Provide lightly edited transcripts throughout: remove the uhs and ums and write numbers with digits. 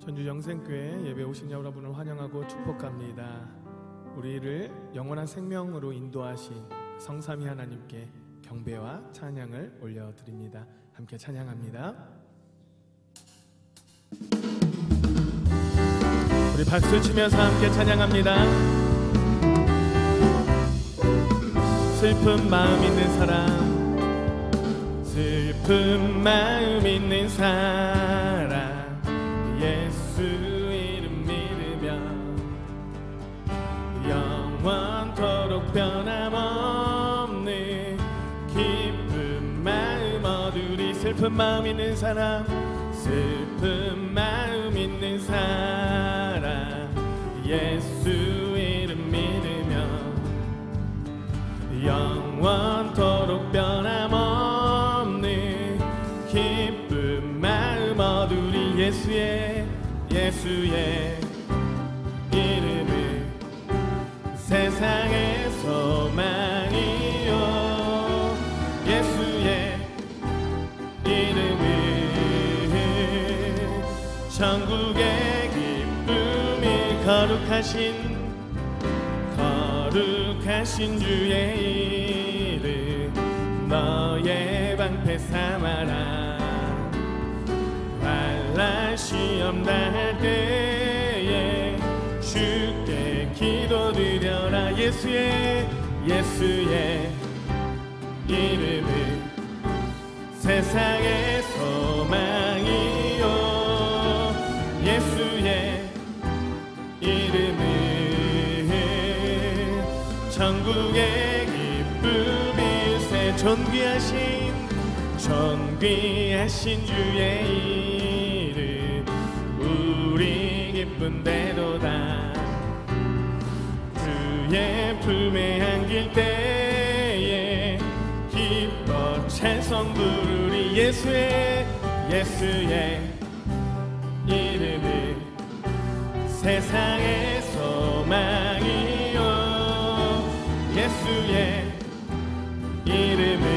전주 영생교회 예배 오신 여러분을 환영하고 축복합니다. 우리를 영원한 생명으로 인도하신 성삼위 하나님께 경배와 찬양을 올려드립니다. 함께 찬양합니다. 우리 박수 치면서 함께 찬양합니다. 슬픈 마음 있는 사람, 슬픈 마음 있는 사람, 예수 이름 믿으며 영원토록 변함없는 기쁜 마음 얻으리. 슬픈 마음 있는 사람, 슬픈 마음 있는 사람, 예수 이름 믿으며 영원토록 변함없는 기쁜 마음 얻으리. 예수의 이름은 세상의 소망이요, 예수의 이름은 천국의 기쁨이 거룩하신 주의 이름 너의 방패 삼아라. 환난 시험 당할 때에 주께 기도드려라. 예수의 이름은 세상의 소망이요, 예수의 이름은 천국의 기쁨일세. 존귀하신 주의 이름 우리 기쁜대도다. 주의 품에 안길 때에 기뻐 찬송 부르리. 예수의 이름은 세상의 소망이요, 예수의 이름은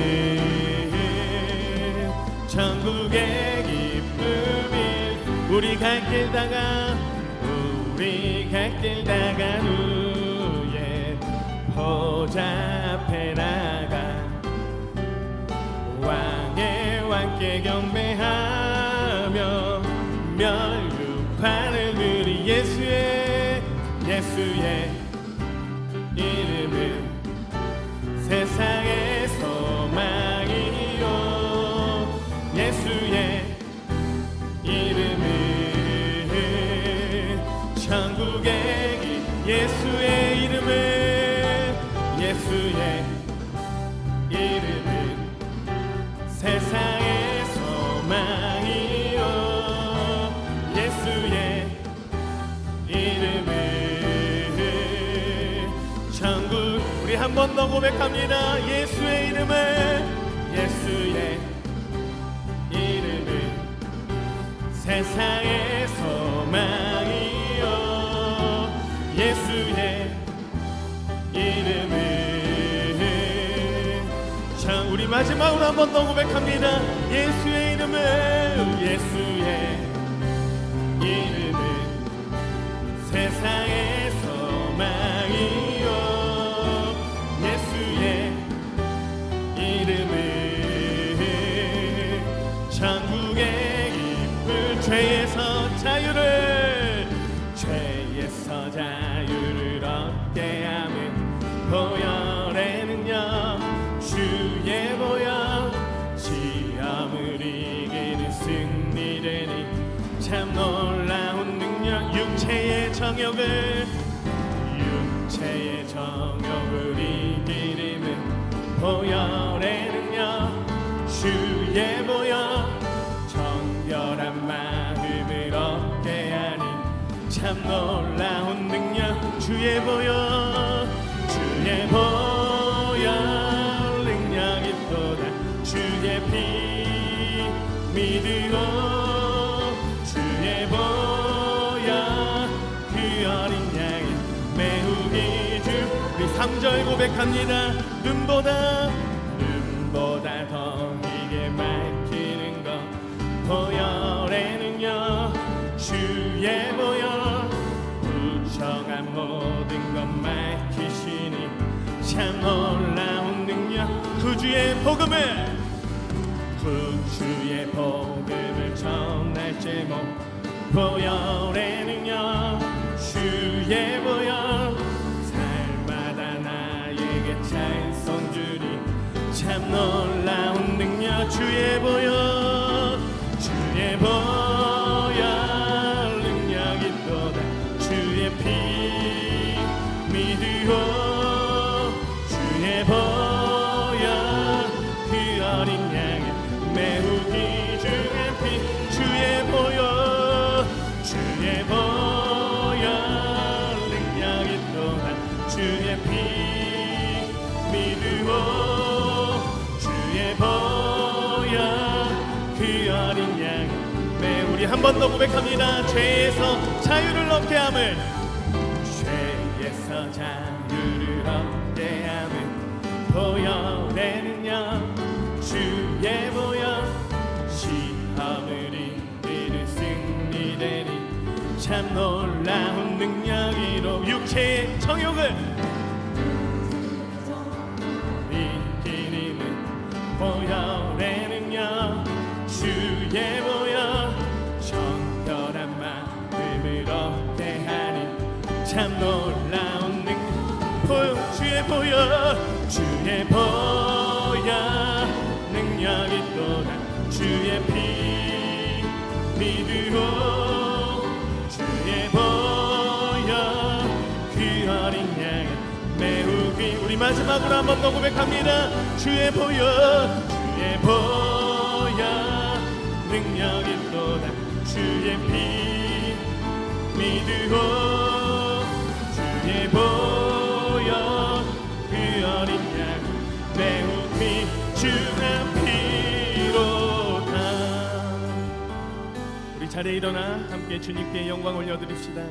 천국의 기쁨이. 우리 갈 길 다가 누의 보좌 앞에 나가 왕께 경배하며 멸류관을 드리. 예수의 이름은 세상의 소망이요, 예수의 이름은 천국의 예수의 이름은 세상의 소망이요, 예수의 이름은 천국. 우리 한 번 더 고백합니다. 예수의 이름은 세상의 소망이요, 예수의 이름은 우리 마지막으로 한 번 더 고백합니다. 예수의 이름은 세상의 소망이요, 예수의 이름은 천국의 기쁨. 죄에서 자유를 얻게 하는 보혈에는요, 주의 보혈 시험을 이기는 승리되니 참 놀라운 능력. 육체의 정욕을 이기는 보혈에는요, 주의 보혈 정결한 마음을 얻게 하니 참 놀라운 능력. 주의 보혈 능력이 있도다. 주의 피 믿으고 주의 보혈 그 어린 양이 매우기 주. 우리 3절 고백합니다. 눈보다 더 이게 밝히는 것 보혈에는요, 주의 정한 모든 것 맡기시니 참 놀라운 능력. 구주의 복음을 전할 제목 보혈의 능력 주의 보혈 살마다 나에게 찬송 주니 참 놀라운 능력. 주의 보혈 능력이 또다. 주의 피 믿으오 주의 보혈 그 어린 양의 매우 귀중한 피. 주의 보혈 능력이 또다. 주의 피 믿으오 주의 보혈 그 어린 양. 우리 한 번 더 고백합니다. 죄에서 자유를 얻게 함을, 죄에서 자유를 얻게 함을 보혈의 능력. 주의 보혈 시험을 이기는 승리되니 참 놀라운 능력이로 육체의 정욕을 이기는 보혈의 능력. 주의 보혈 정결한 마음을 얻게 하니 참 놀라운 능력. 주의 보혈 능력이 또다. 주의 피 믿으오 주의 보혈 그 어린 양 매우 귀. 우리 마지막으로 한 번 더 고백합니다. 주의 보혈 능력이 또다. 주의 피 믿으오 주의 보혈 그 어린 양 매우 귀중한 피로다. 우리 자리에 일어나 함께 주님께 영광 올려드립시다.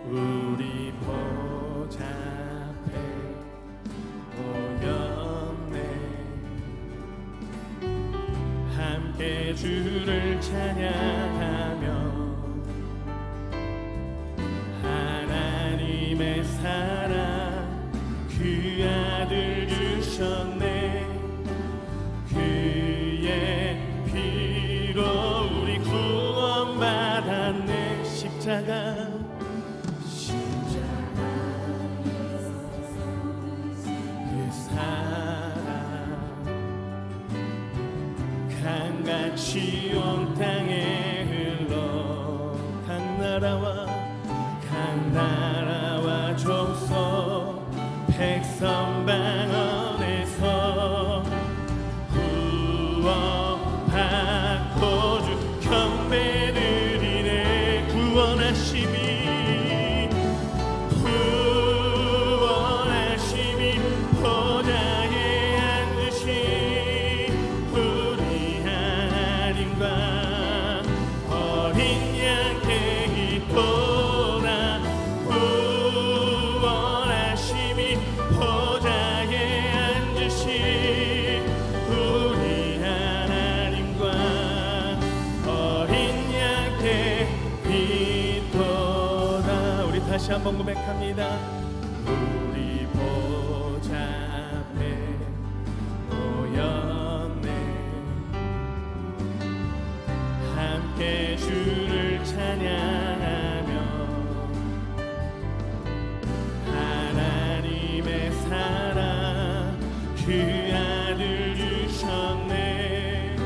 우리 보좌 앞에 모였네. 함께 주를 찬양하며 하나님의 사랑 그 아들 주셨네. 그의 피로 우리 구원받았네. 십자가 그 사랑 강같이 온 땅에 흘러 각 나라와 족속 백성 방언에서 구원받고 주 경배드리네. 구원하심이 보좌에 앉으신 우리 하나님과 어린 양께 기도나. 구원하심이 보좌에 앉으신 우리 하나님과 어린 양께 기도나. 우리 다시 한번 고백합니다. 우리 보좌 앞에 모였네. 함께 주를 찬양하며 하나님의 사랑 그 아들 주셨네.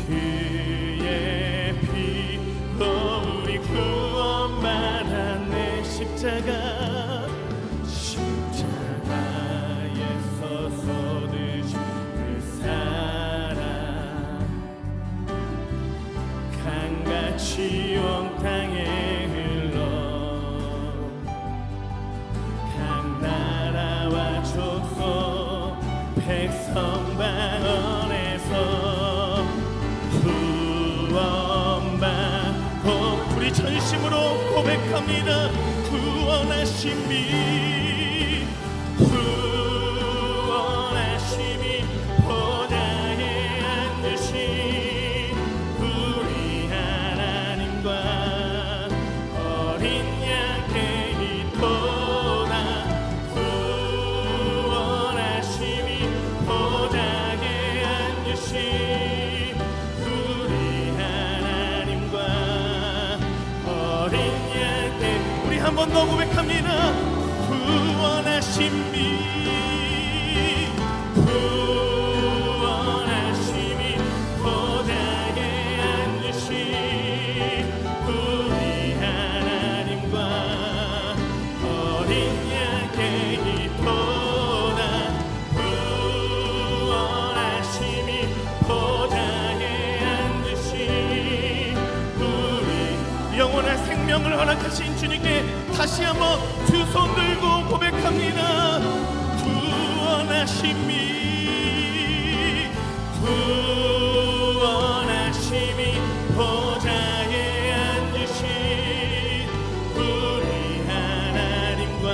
그의 피로 우리 구원받았네. 십자가에서 쏟으신 그 사랑 강같이 온 땅에 흘러 각 나라와 족속 백성 방언에서 구원받고 우리 전심으로 고백합니다. 구원하심이 보좌에 앉으신 우리 하나님과 어린 양 번 더 고백합니다. 구원하심이 보좌에 앉으신 우리 하나님과 어린 양께 기도나 구원하심이 보좌에 앉으신 우리 영원한 생명을 허락하신 주님께 다시 한번 두 손 들고 고백합니다. 구원하심이 보좌에 앉으신 우리 하나님과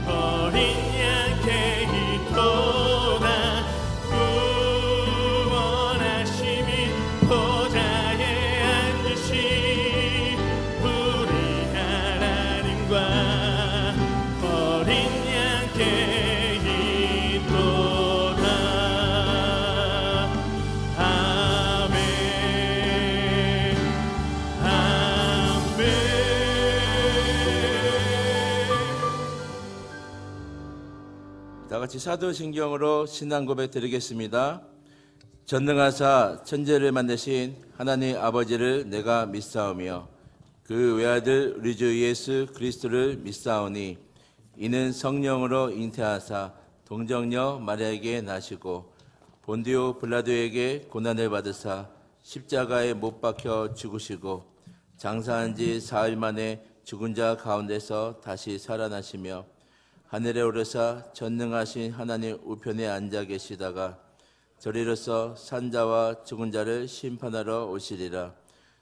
어린 양께 기도나 구원하심이 보좌에 앉으신 우리 하나님과 어린 양께 기도나. 아멘 아멘. 다같이 사도신경으로 신앙 고백 드리겠습니다. 전능하사 천지를 만드신 하나님 아버지를 내가 믿사오며 그 외아들 우리 주 예수 그리스도를 믿사오니 이는 성령으로 잉태하사 동정녀 마리아에게 나시고 본디오 빌라도에게 고난을 받으사 십자가에 못 박혀 죽으시고 장사한 지 사흘 만에 죽은 자 가운데서 다시 살아나시며 하늘에 오르사 전능하신 하나님 우편에 앉아 계시다가 저리로서 산자와 죽은 자를 심판하러 오시리라.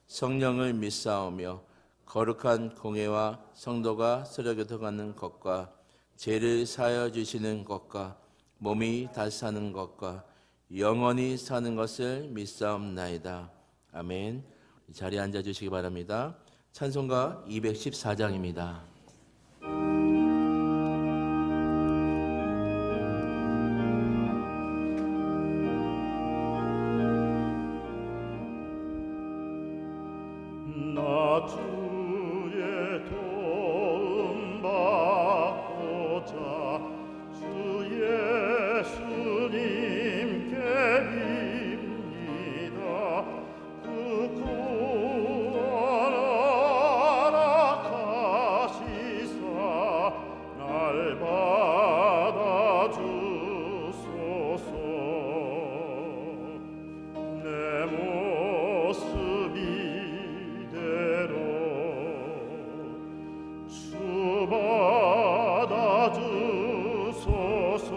성령을 믿사오며 거룩한 공회와 성도가 서로 교통하는 것과 죄를 사하여 주시는 것과 몸이 다시 사는 것과 영원히 사는 것을 믿사옵나이다. 아멘. 자리에 앉아주시기 바랍니다. 찬송가 214장입니다. 나 주의 도움 받고자 주 예수님께 빕니다. 그 구원하라 가시사 날 받아주소서. 내 모습이 받아주소서.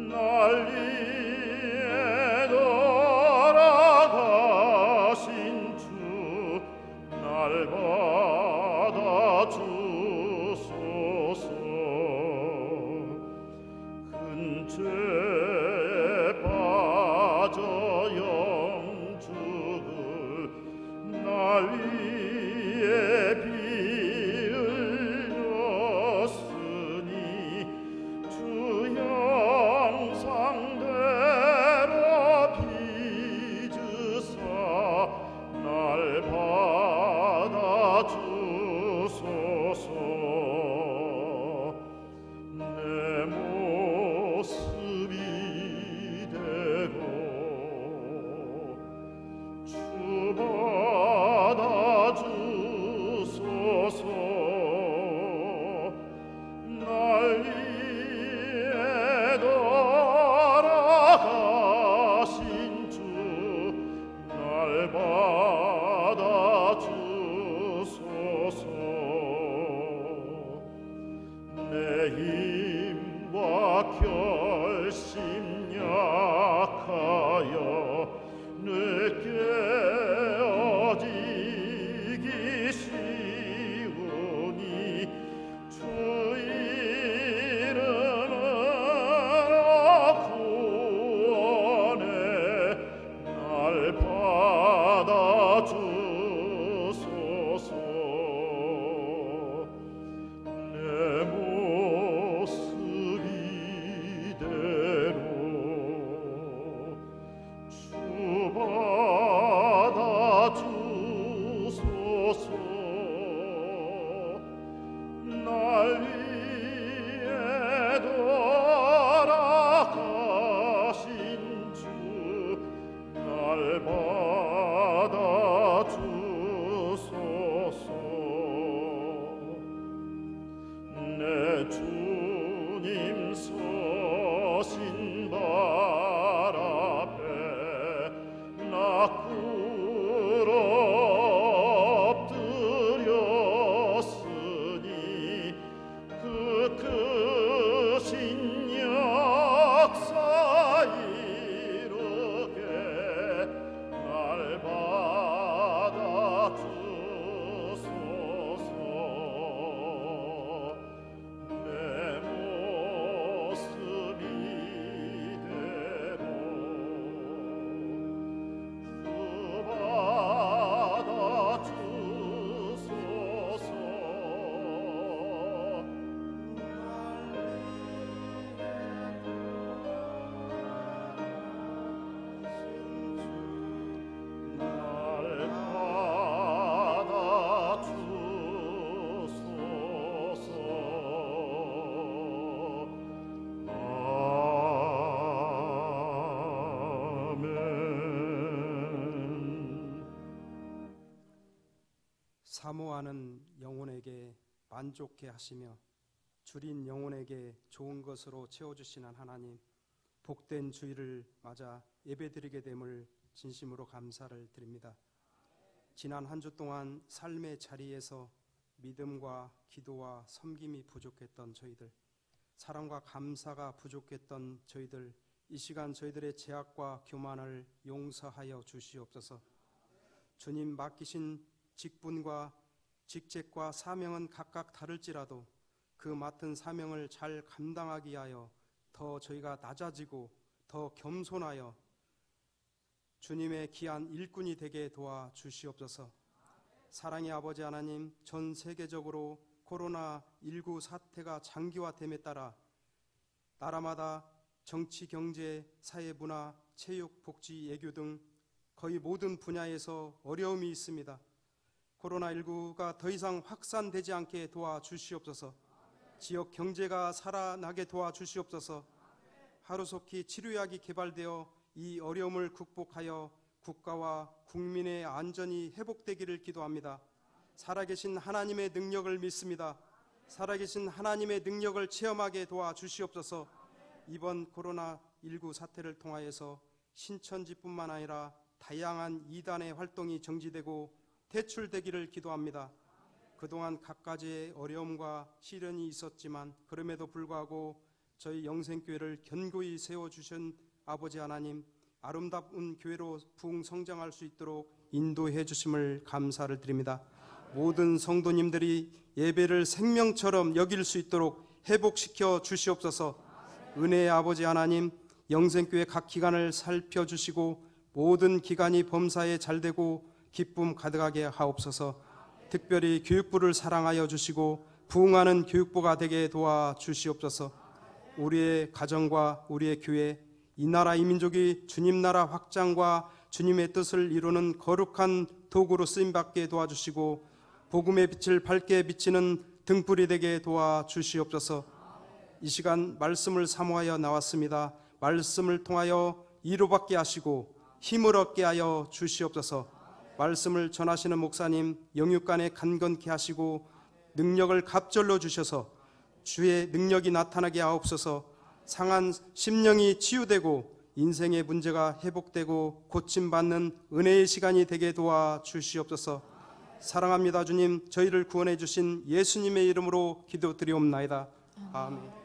날 위해 돌아가신 주 날 받아주소서. 큰 죄에 빠져 영죽을 날 위해 비 흘렸으니 주 형상대로 빚으사 날 받아주소서. 내 모습이 되고 주 받아주소서. 날 위해 돌아가신 주 날 받아주소서. 내 힘과 결심 약하여 늦게 어지기 쉬우니 주 이름으로 구원해 날 받아주소서. 내 모습 이대로 주님 서신 발 앞에 나 꿇어 엎드렸으니 그 크신 역사 이루게 날 받아주소서. 내 모습 이대로 사모하는 영혼에게 만족해 하시며 줄인 영혼에게 좋은 것으로 채워주시는 하나님, 복된 주일을 맞아 예배드리게 됨을 진심으로 감사를 드립니다. 지난 한 주 동안 삶의 자리에서 믿음과 기도와 섬김이 부족했던 저희들, 사랑과 감사가 부족했던 저희들, 이 시간 저희들의 죄악과 교만을 용서하여 주시옵소서. 주님 맡기신 직분과 직책과 사명은 각각 다를지라도 그 맡은 사명을 잘 감당하기 위하여 더 저희가 낮아지고 더 겸손하여 주님의 귀한 일꾼이 되게 도와주시옵소서. 사랑의 아버지 하나님, 전 세계적으로 코로나19 사태가 장기화됨에 따라 나라마다 정치, 경제, 사회, 문화, 체육, 복지, 예교 등 거의 모든 분야에서 어려움이 있습니다. 코로나19가 더 이상 확산되지 않게 도와주시옵소서. 지역 경제가 살아나게 도와주시옵소서. 하루속히 치료약이 개발되어 이 어려움을 극복하여 국가와 국민의 안전이 회복되기를 기도합니다. 살아계신 하나님의 능력을 믿습니다. 살아계신 하나님의 능력을 체험하게 도와주시옵소서. 이번 코로나19 사태를 통하여서 신천지뿐만 아니라 다양한 이단의 활동이 정지되고 퇴출되기를 기도합니다. 그동안 갖가지의 어려움과 시련이 있었지만 그럼에도 불구하고 저희 영생교회를 견고히 세워주신 아버지 하나님, 아름다운 교회로 부흥 성장할 수 있도록 인도해 주심을 감사를 드립니다. 모든 성도님들이 예배를 생명처럼 여길 수 있도록 회복시켜 주시옵소서. 은혜의 아버지 하나님, 영생교회 각 기관을 살펴주시고 모든 기관이 범사에 잘되고 기쁨 가득하게 하옵소서. 특별히 교육부를 사랑하여 주시고 부흥하는 교육부가 되게 도와주시옵소서. 우리의 가정과 우리의 교회, 이 나라 이 민족이 주님 나라 확장과 주님의 뜻을 이루는 거룩한 도구로 쓰임받게 도와주시고 복음의 빛을 밝게 비치는 등불이 되게 도와주시옵소서. 이 시간 말씀을 사모하여 나왔습니다. 말씀을 통하여 위로받게 하시고 힘을 얻게 하여 주시옵소서. 말씀을 전하시는 목사님 영육간에 간건케 하시고 능력을 갑절로 주셔서 주의 능력이 나타나게 하옵소서. 상한 심령이 치유되고 인생의 문제가 회복되고 고침받는 은혜의 시간이 되게 도와주시옵소서. 사랑합니다. 주님, 저희를 구원해 주신 예수님의 이름으로 기도드리옵나이다. 아멘.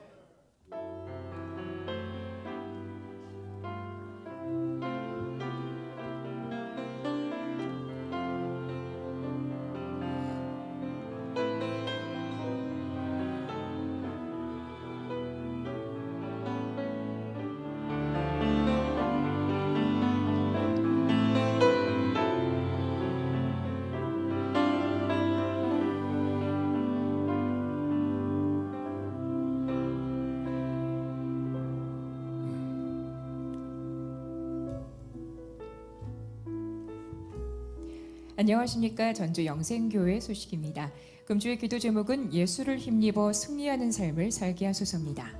안녕하십니까. 전주 영생교회 소식입니다. 금주의 기도 제목은 예수를 힘입어 승리하는 삶을 살게 하소서입니다.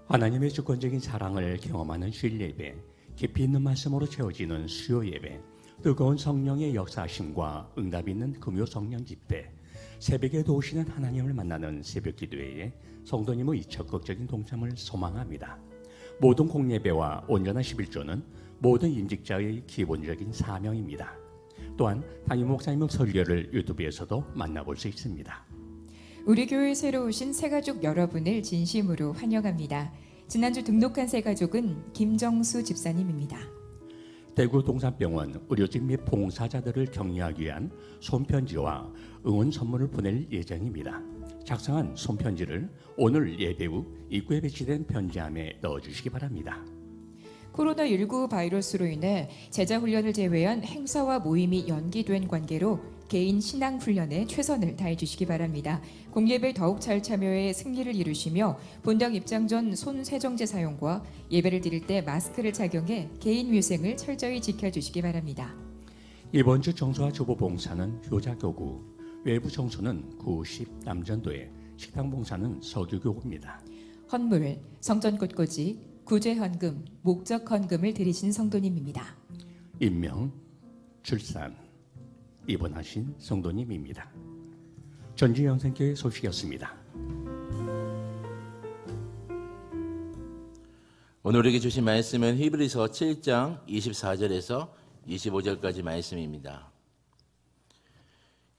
하나님의 주권적인 사랑을 경험하는 주일 예배, 깊이 있는 말씀으로 채워지는 수요 예배, 뜨거운 성령의 역사하심과 응답 있는 금요 성령 집회, 새벽에 도우시는 하나님을 만나는 새벽 기도회에 성도님의 적극적인 동참을 소망합니다. 모든 공예배와 온전한 11조는 모든 임직자의 기본적인 사명입니다. 또한 담임 목사님의 설교를 유튜브에서도 만나볼 수 있습니다. 우리 교회에 새로 오신 새가족 여러분을 진심으로 환영합니다. 지난주 등록한 새가족은 김정수 집사님입니다. 대구 동산병원 의료진 및 봉사자들을 격려하기 위한 손편지와 응원 선물을 보낼 예정입니다. 작성한 손편지를 오늘 예배 후 입구에 배치된 편지함에 넣어주시기 바랍니다. 코로나19 바이러스로 인해 제자 훈련을 제외한 행사와 모임이 연기된 관계로 개인 신앙 훈련에 최선을 다해 주시기 바랍니다. 공예배 더욱 잘 참여해 승리를 이루시며 본당 입장 전 손 세정제 사용과 예배를 드릴 때 마스크를 착용해 개인 위생을 철저히 지켜주시기 바랍니다. 이번 주 청소와 주보 봉사는 효자교구, 외부 청소는 구십 남전도회, 식당 봉사는 서교교구입니다. 헌물, 성전 꽃꽂이, 구제 헌금, 목적 헌금을 드리신 성도님입니다. 임명, 출산, 입원하신 성도님입니다. 전주 영생교회 소식이었습니다. 오늘 우리에게 주신 말씀은 히브리서 7장 24절에서 25절까지 말씀입니다.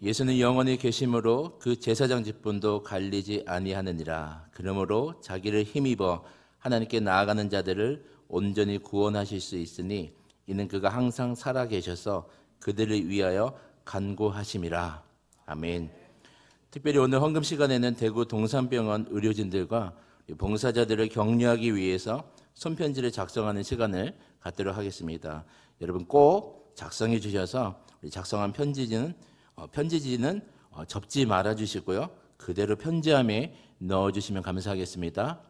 예수는 영원히 계심으로 그 제사장 직분도 갈리지 아니하느니라. 그러므로 자기를 힘입어 하나님께 나아가는 자들을 온전히 구원하실 수 있으니 이는 그가 항상 살아 계셔서 그들을 위하여 간구하심이라. 아멘. 특별히 오늘 헌금 시간에는 대구 동산병원 의료진들과 봉사자들을 격려하기 위해서 손편지를 작성하는 시간을 갖도록 하겠습니다. 여러분 꼭 작성해 주셔서 우리 작성한 편지지는 접지 말아 주시고요. 그대로 편지함에 넣어 주시면 감사하겠습니다.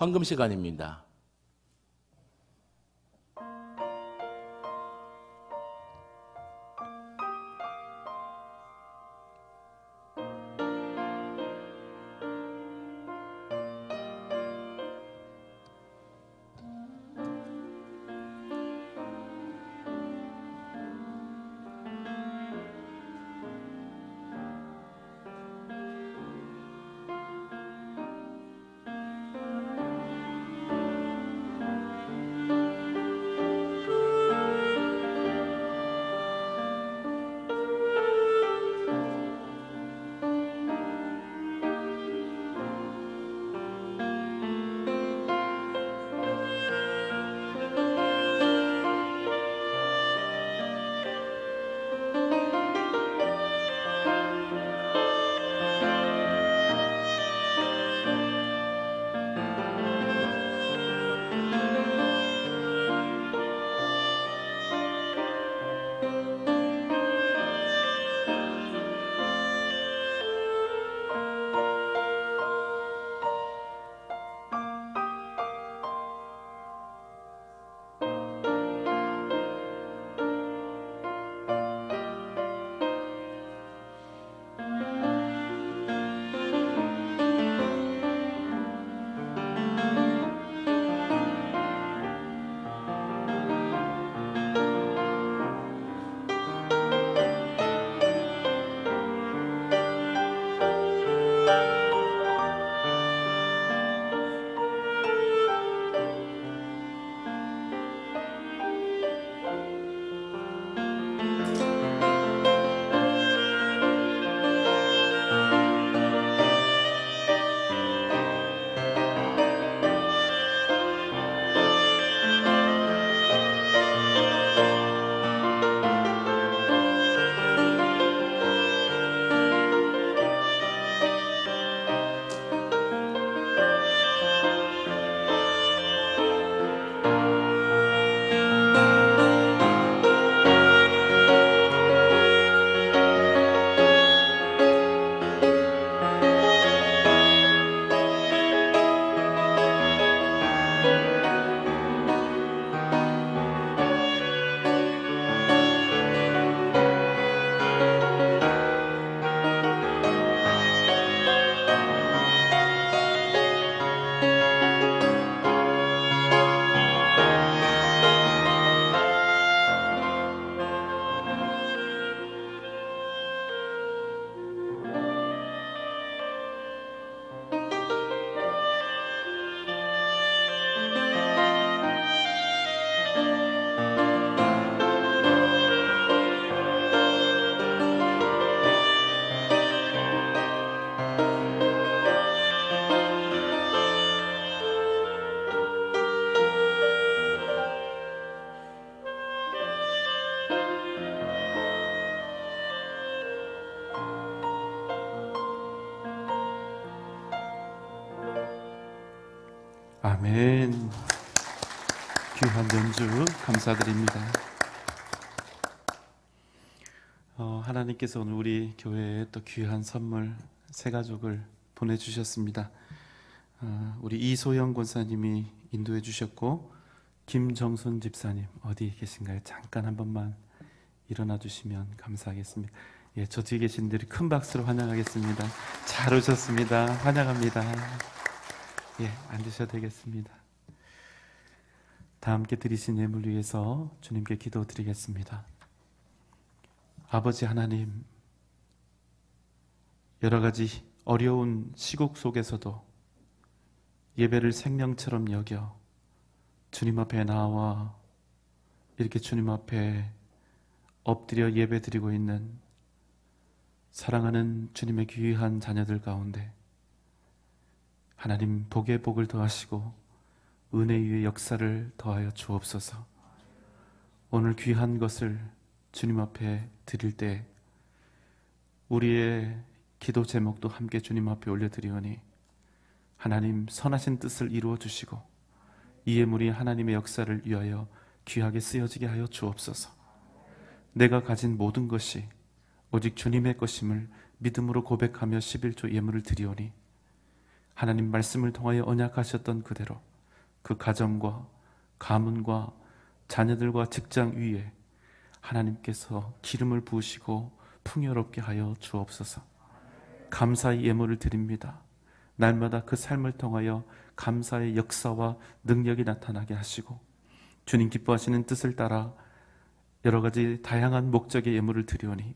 헌금 시간입니다. 아멘. 귀한 연주 감사드립니다. 하나님께서 오늘 우리 교회에 또 귀한 선물 세 가족을 보내주셨습니다. 우리 이소영 권사님이 인도해 주셨고, 김정순 집사님 어디 계신가요? 잠깐 한 번만 일어나 주시면 감사하겠습니다. 예, 저 뒤에 계신 분들이 큰 박수로 환영하겠습니다. 잘 오셨습니다. 환영합니다. 예, 앉으셔도 되겠습니다. 다 함께 드리신 예물 위해서 주님께 기도드리겠습니다. 아버지 하나님, 여러 가지 어려운 시국 속에서도 예배를 생명처럼 여겨 주님 앞에 나와 이렇게 주님 앞에 엎드려 예배드리고 있는 사랑하는 주님의 귀한 자녀들 가운데 하나님 복에 복을 더하시고 은혜 위에 역사를 더하여 주옵소서. 오늘 귀한 것을 주님 앞에 드릴 때 우리의 기도 제목도 함께 주님 앞에 올려드리오니 하나님 선하신 뜻을 이루어 주시고 이 예물이 하나님의 역사를 위하여 귀하게 쓰여지게 하여 주옵소서. 내가 가진 모든 것이 오직 주님의 것임을 믿음으로 고백하며 11조 예물을 드리오니 하나님 말씀을 통하여 언약하셨던 그대로 그 가정과 가문과 자녀들과 직장 위에 하나님께서 기름을 부으시고 풍요롭게 하여 주옵소서. 감사의 예물을 드립니다. 날마다 그 삶을 통하여 감사의 역사와 능력이 나타나게 하시고 주님 기뻐하시는 뜻을 따라 여러 가지 다양한 목적의 예물을 드리오니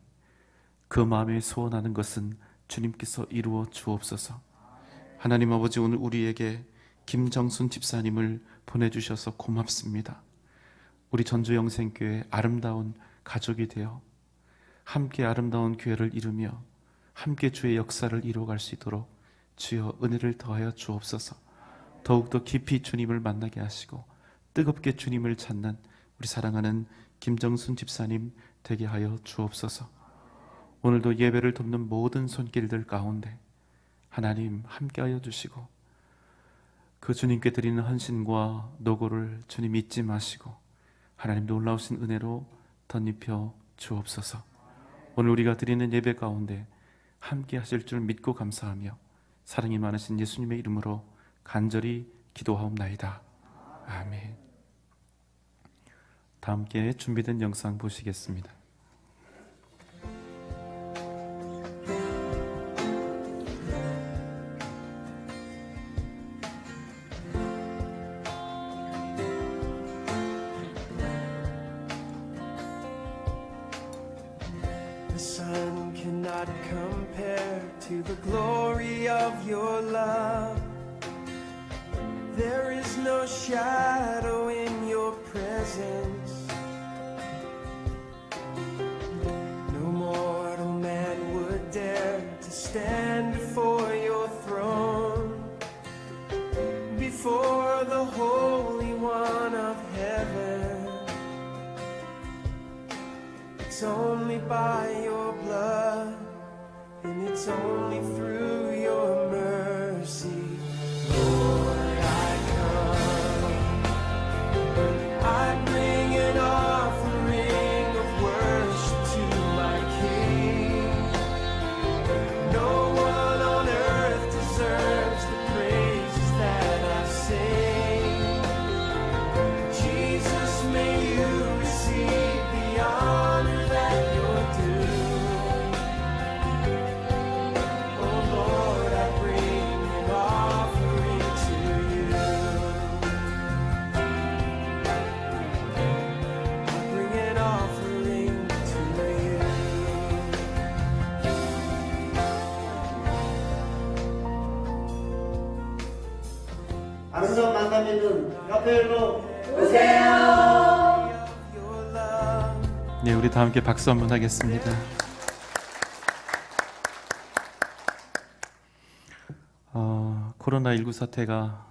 그 마음에 소원하는 것은 주님께서 이루어 주옵소서. 하나님 아버지, 오늘 우리에게 김정순 집사님을 보내주셔서 고맙습니다. 우리 전주영생교회 아름다운 가족이 되어 함께 아름다운 교회를 이루며 함께 주의 역사를 이루어갈 수 있도록 주여 은혜를 더하여 주옵소서. 더욱더 깊이 주님을 만나게 하시고 뜨겁게 주님을 찾는 우리 사랑하는 김정순 집사님 되게 하여 주옵소서. 오늘도 예배를 돕는 모든 손길들 가운데 하나님 함께하여 주시고 그 주님께 드리는 헌신과 노고를 주님 잊지 마시고 하나님 놀라우신 은혜로 덧입혀 주옵소서. 오늘 우리가 드리는 예배 가운데 함께 하실 줄 믿고 감사하며 사랑이 많으신 예수님의 이름으로 간절히 기도하옵나이다. 아멘. 다 함께 준비된 영상 보시겠습니다. The sun cannot compare to the glory of your love. There is no shadow in your presence. No mortal man would dare to stand before your throne, before the Holy One of heaven. It's only by your blood, and it's only through your mercy. Lord, I come. I bring an offering of worship to my King. No one on earth deserves the praises that I sing. Jesus, may you receive the honor that you're due. Oh Lord, I bring an offering to you. I bring an offering to you. 아름다운 만남이 있는 카페일로 Your love. 네, 우리 다 함께 박수 한번 하겠습니다. 코로나19 사태가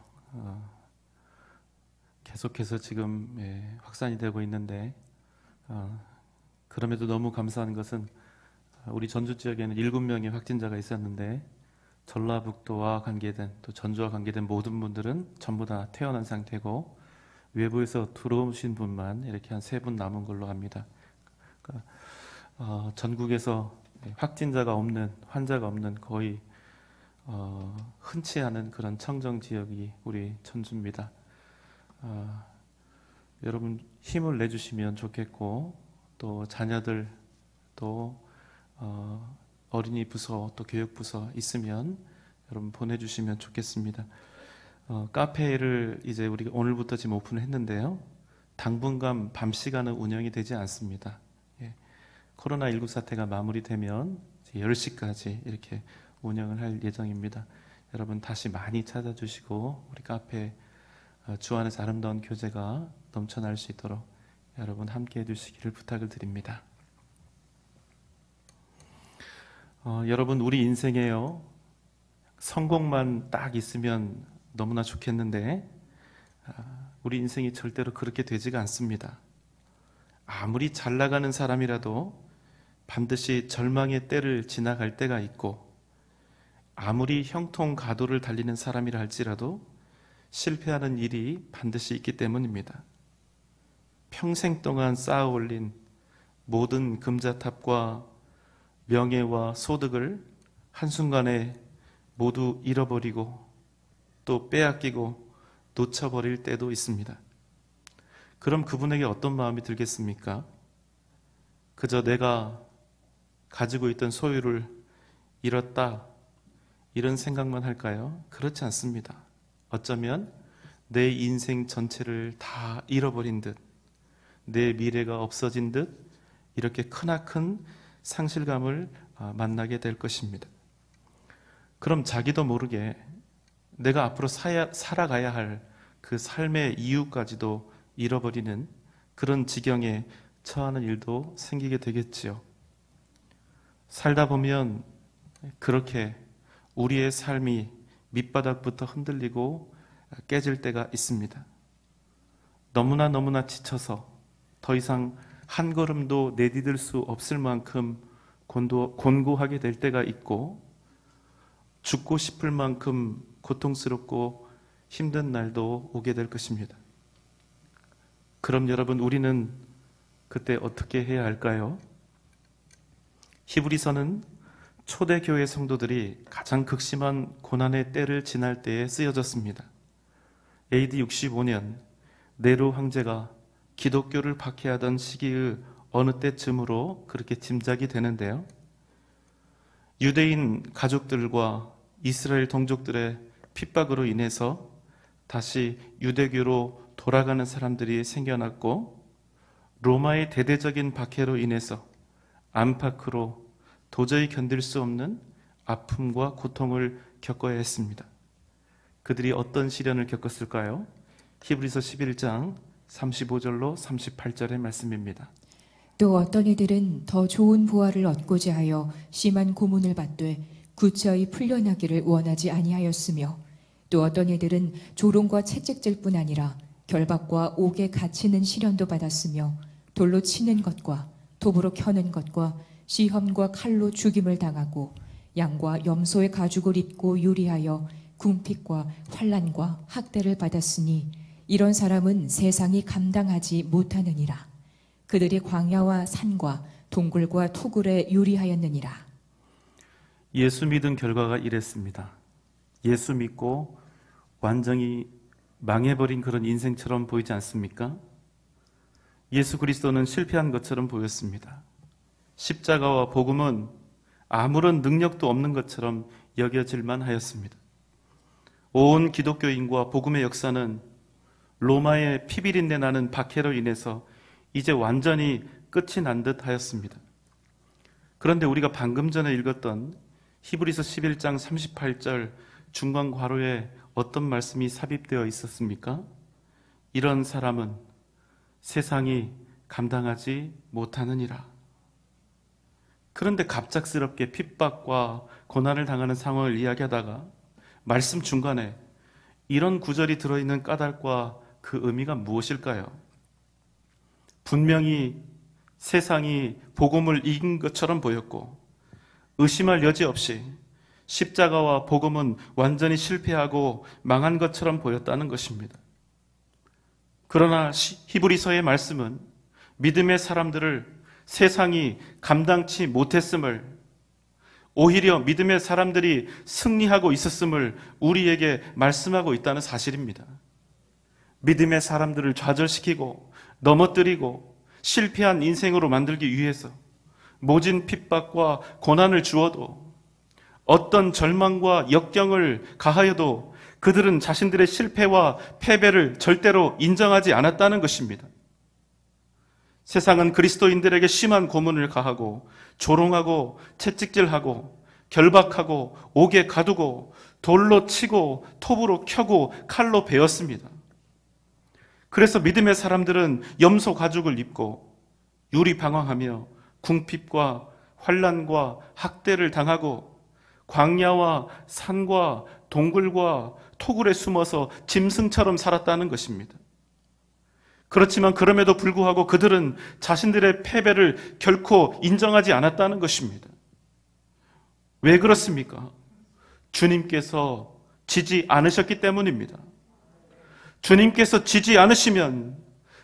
계속해서 지금 확산이 되고 있는데 그럼에도 너무 감사한 것은 우리 전주 지역에는 7명의 확진자가 있었는데 전라북도와 관계된 또 전주와 관계된 모든 분들은 전부 다 퇴원한 상태고 외부에서 들어오신 분만 이렇게 한 3분 남은 걸로 합니다. 그러니까 전국에서 확진자가 없는 환자가 없는 거의 흔치 않은 그런 청정 지역이 우리 천주입니다. 여러분 힘을 내주시면 좋겠고 또 자녀들 또 어린이 부서 또 교육 부서 있으면 여러분 보내주시면 좋겠습니다. 카페를 이제 우리가 오늘부터 지금 오픈을 했는데요. 당분간 밤 시간은 운영이 되지 않습니다. 예. 코로나19 사태가 마무리되면 10시까지 이렇게 운영을 할 예정입니다. 여러분 다시 많이 찾아주시고 우리 카페 주 안에서 아름다운 교제가 넘쳐날 수 있도록 여러분 함께 해주시기를 부탁을 드립니다. 여러분 우리 인생에요 성공만 딱 있으면 너무나 좋겠는데 우리 인생이 절대로 그렇게 되지가 않습니다. 아무리 잘 나가는 사람이라도 반드시 절망의 때를 지나갈 때가 있고 아무리 형통가도를 달리는 사람이라 할지라도 실패하는 일이 반드시 있기 때문입니다. 평생 동안 쌓아 올린 모든 금자탑과 명예와 소득을 한순간에 모두 잃어버리고 또 빼앗기고 놓쳐버릴 때도 있습니다. 그럼 그분에게 어떤 마음이 들겠습니까? 그저 내가 가지고 있던 소유를 잃었다 이런 생각만 할까요? 그렇지 않습니다. 어쩌면 내 인생 전체를 다 잃어버린 듯 내 미래가 없어진 듯 이렇게 크나큰 상실감을 만나게 될 것입니다. 그럼 자기도 모르게 내가 앞으로 살아가야 할 그 삶의 이유까지도 잃어버리는 그런 지경에 처하는 일도 생기게 되겠지요. 살다 보면 그렇게 우리의 삶이 밑바닥부터 흔들리고 깨질 때가 있습니다. 너무나 지쳐서 더 이상 한 걸음도 내디딜 수 없을 만큼 곤고하게 될 때가 있고 죽고 싶을 만큼 고통스럽고 힘든 날도 오게 될 것입니다. 그럼 여러분 우리는 그때 어떻게 해야 할까요? 히브리서는 초대교회 성도들이 가장 극심한 고난의 때를 지날 때에 쓰여졌습니다. AD 65년 네로 황제가 기독교를 박해하던 시기의 어느 때쯤으로 그렇게 짐작이 되는데요. 유대인 가족들과 이스라엘 동족들의 핍박으로 인해서 다시 유대교로 돌아가는 사람들이 생겨났고 로마의 대대적인 박해로 인해서 안팎으로 도저히 견딜 수 없는 아픔과 고통을 겪어야 했습니다. 그들이 어떤 시련을 겪었을까요? 히브리서 11장 35절로 38절의 말씀입니다. 또 어떤 이들은 더 좋은 부활을 얻고자 하여 심한 고문을 받되 구차히 풀려나기를 원하지 아니하였으며 또 어떤 이들은 조롱과 채찍질 뿐 아니라 결박과 옥에 갇히는 시련도 받았으며 돌로 치는 것과 톱으로 켜는 것과 시험과 칼로 죽임을 당하고 양과 염소의 가죽을 입고 유리하여 궁핍과 환난과 학대를 받았으니 이런 사람은 세상이 감당하지 못하느니라. 그들이 광야와 산과 동굴과 토굴에 유리하였느니라. 예수 믿은 결과가 이랬습니다. 예수 믿고 완전히 망해버린 그런 인생처럼 보이지 않습니까? 예수 그리스도는 실패한 것처럼 보였습니다. 십자가와 복음은 아무런 능력도 없는 것처럼 여겨질만 하였습니다. 온 기독교인과 복음의 역사는 로마의 피비린내 나는 박해로 인해서 이제 완전히 끝이 난 듯 하였습니다. 그런데 우리가 방금 전에 읽었던 히브리서 11장 38절 중간 괄호에 어떤 말씀이 삽입되어 있었습니까? 이런 사람은 세상이 감당하지 못하느니라. 그런데 갑작스럽게 핍박과 고난을 당하는 상황을 이야기하다가 말씀 중간에 이런 구절이 들어있는 까닭과 그 의미가 무엇일까요? 분명히 세상이 복음을 이긴 것처럼 보였고 의심할 여지 없이 십자가와 복음은 완전히 실패하고 망한 것처럼 보였다는 것입니다. 그러나 히브리서의 말씀은 믿음의 사람들을 세상이 감당치 못했음을, 오히려 믿음의 사람들이 승리하고 있었음을 우리에게 말씀하고 있다는 사실입니다. 믿음의 사람들을 좌절시키고 넘어뜨리고 실패한 인생으로 만들기 위해서 모진 핍박과 고난을 주어도, 어떤 절망과 역경을 가하여도 그들은 자신들의 실패와 패배를 절대로 인정하지 않았다는 것입니다. 세상은 그리스도인들에게 심한 고문을 가하고 조롱하고 채찍질하고 결박하고 옥에 가두고 돌로 치고 톱으로 켜고 칼로 베었습니다. 그래서 믿음의 사람들은 염소 가죽을 입고 유리방황하며 궁핍과 환난과 학대를 당하고 광야와 산과 동굴과 토굴에 숨어서 짐승처럼 살았다는 것입니다. 그렇지만 그럼에도 불구하고 그들은 자신들의 패배를 결코 인정하지 않았다는 것입니다. 왜 그렇습니까? 주님께서 지지 않으셨기 때문입니다. 주님께서 지지 않으시면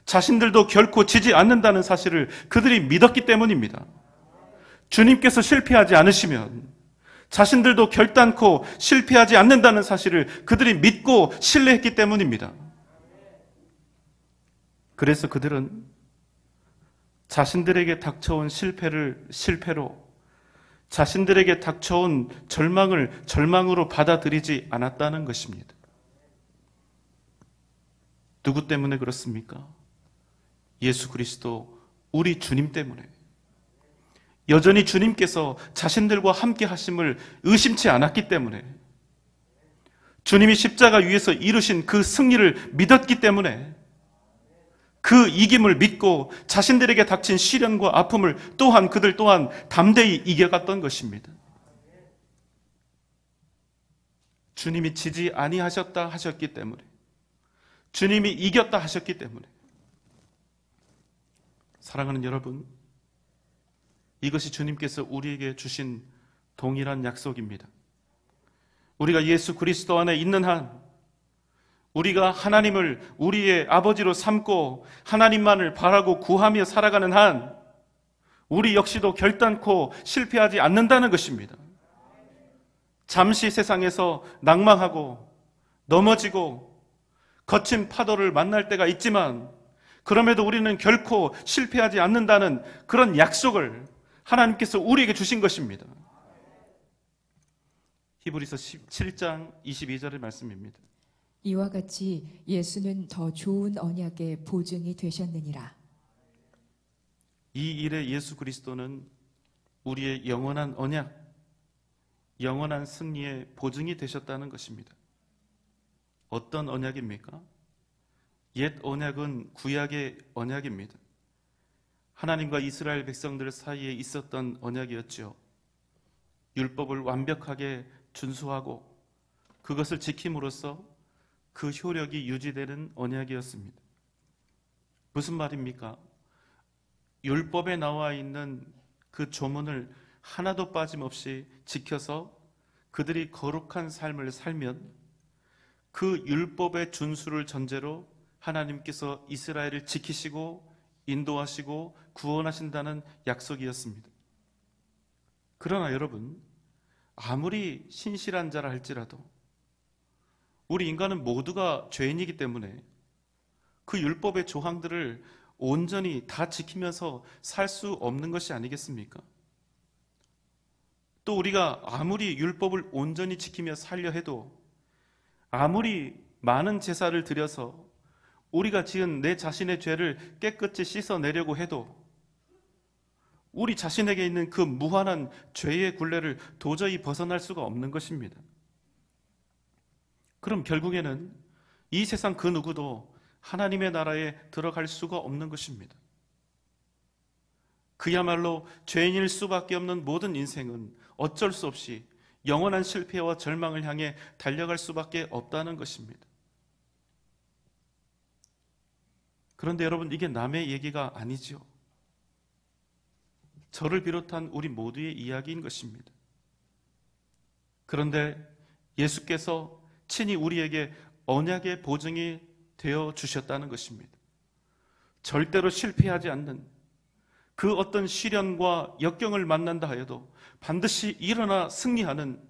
자신들도 결코 지지 않는다는 사실을 그들이 믿었기 때문입니다. 주님께서 실패하지 않으시면 자신들도 결단코 실패하지 않는다는 사실을 그들이 믿고 신뢰했기 때문입니다. 그래서 그들은 자신들에게 닥쳐온 실패를 실패로, 자신들에게 닥쳐온 절망을 절망으로 받아들이지 않았다는 것입니다. 누구 때문에 그렇습니까? 예수 그리스도, 우리 주님 때문에. 여전히 주님께서 자신들과 함께 하심을 의심치 않았기 때문에, 주님이 십자가 위에서 이루신 그 승리를 믿었기 때문에, 그 이김을 믿고 자신들에게 닥친 시련과 아픔을 또한 그들 또한 담대히 이겨갔던 것입니다. 주님이 지지 아니하셨다 하셨기 때문에, 주님이 이겼다 하셨기 때문에. 사랑하는 여러분, 이것이 주님께서 우리에게 주신 동일한 약속입니다. 우리가 예수 그리스도 안에 있는 한, 우리가 하나님을 우리의 아버지로 삼고 하나님만을 바라고 구하며 살아가는 한, 우리 역시도 결단코 실패하지 않는다는 것입니다. 잠시 세상에서 낭망하고 넘어지고 거친 파도를 만날 때가 있지만, 그럼에도 우리는 결코 실패하지 않는다는 그런 약속을 하나님께서 우리에게 주신 것입니다. 히브리서 17장 22절의 말씀입니다. 이와 같이 예수는 더 좋은 언약의 보증이 되셨느니라. 이 일에 예수 그리스도는 우리의 영원한 언약, 영원한 승리의 보증이 되셨다는 것입니다. 어떤 언약입니까? 옛 언약은 구약의 언약입니다. 하나님과 이스라엘 백성들 사이에 있었던 언약이었죠. 율법을 완벽하게 준수하고 그것을 지킴으로써 그 효력이 유지되는 언약이었습니다. 무슨 말입니까? 율법에 나와 있는 그 조문을 하나도 빠짐없이 지켜서 그들이 거룩한 삶을 살면 그 율법의 준수를 전제로 하나님께서 이스라엘을 지키시고 인도하시고 구원하신다는 약속이었습니다. 그러나 여러분, 아무리 신실한 자라 할지라도 우리 인간은 모두가 죄인이기 때문에 그 율법의 조항들을 온전히 다 지키면서 살 수 없는 것이 아니겠습니까? 또 우리가 아무리 율법을 온전히 지키며 살려 해도, 아무리 많은 제사를 드려서 우리가 지은 내 자신의 죄를 깨끗이 씻어내려고 해도 우리 자신에게 있는 그 무한한 죄의 굴레를 도저히 벗어날 수가 없는 것입니다. 그럼 결국에는 이 세상 그 누구도 하나님의 나라에 들어갈 수가 없는 것입니다. 그야말로 죄인일 수밖에 없는 모든 인생은 어쩔 수 없이 영원한 실패와 절망을 향해 달려갈 수밖에 없다는 것입니다. 그런데 여러분, 이게 남의 얘기가 아니죠. 저를 비롯한 우리 모두의 이야기인 것입니다. 그런데 예수께서 친히 우리에게 언약의 보증이 되어 주셨다는 것입니다. 절대로 실패하지 않는 그 어떤 시련과 역경을 만난다 하여도 반드시 일어나 승리하는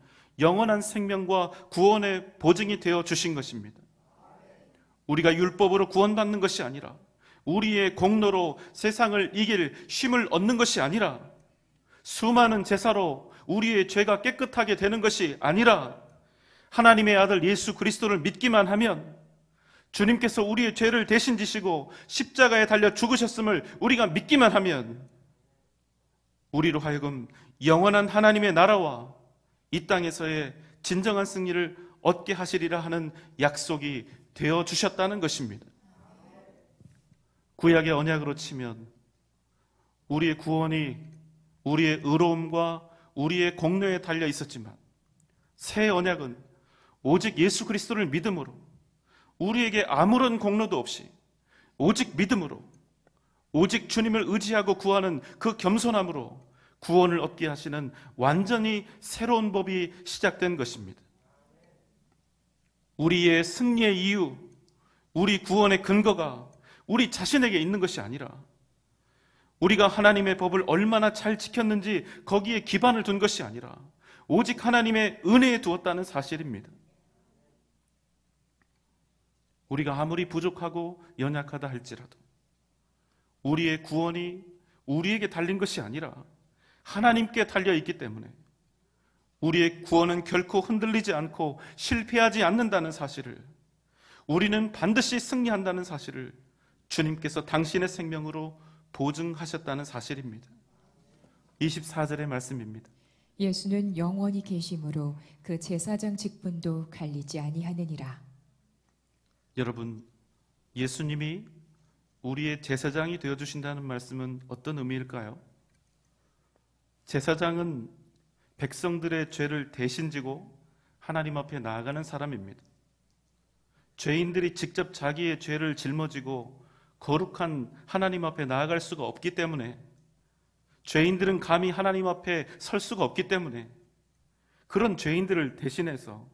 영원한 생명과 구원의 보증이 되어 주신 것입니다. 우리가 율법으로 구원받는 것이 아니라, 우리의 공로로 세상을 이길 쉼을 얻는 것이 아니라, 수많은 제사로 우리의 죄가 깨끗하게 되는 것이 아니라, 하나님의 아들 예수 그리스도를 믿기만 하면 주님께서 우리의 죄를 대신 지시고 십자가에 달려 죽으셨음을 우리가 믿기만 하면 우리로 하여금 영원한 하나님의 나라와 이 땅에서의 진정한 승리를 얻게 하시리라 하는 약속이 되어 주셨다는 것입니다. 구약의 언약으로 치면 우리의 구원이 우리의 의로움과 우리의 공로에 달려 있었지만, 새 언약은 오직 예수 그리스도를 믿음으로, 우리에게 아무런 공로도 없이 오직 믿음으로, 오직 주님을 의지하고 구하는 그 겸손함으로 구원을 얻게 하시는 완전히 새로운 법이 시작된 것입니다. 우리의 승리의 이유, 우리 구원의 근거가 우리 자신에게 있는 것이 아니라, 우리가 하나님의 법을 얼마나 잘 지켰는지 거기에 기반을 둔 것이 아니라 오직 하나님의 은혜에 두었다는 사실입니다. 우리가 아무리 부족하고 연약하다 할지라도 우리의 구원이 우리에게 달린 것이 아니라 하나님께 달려있기 때문에 우리의 구원은 결코 흔들리지 않고 실패하지 않는다는 사실을, 우리는 반드시 승리한다는 사실을 주님께서 당신의 생명으로 보증하셨다는 사실입니다. 24절의 말씀입니다. 예수는 영원히 계심으로 그 제사장 직분도 갈리지 아니하느니라. 여러분, 예수님이 우리의 제사장이 되어주신다는 말씀은 어떤 의미일까요? 제사장은 백성들의 죄를 대신 지고 하나님 앞에 나아가는 사람입니다. 죄인들이 직접 자기의 죄를 짊어지고 거룩한 하나님 앞에 나아갈 수가 없기 때문에, 죄인들은 감히 하나님 앞에 설 수가 없기 때문에 그런 죄인들을 대신해서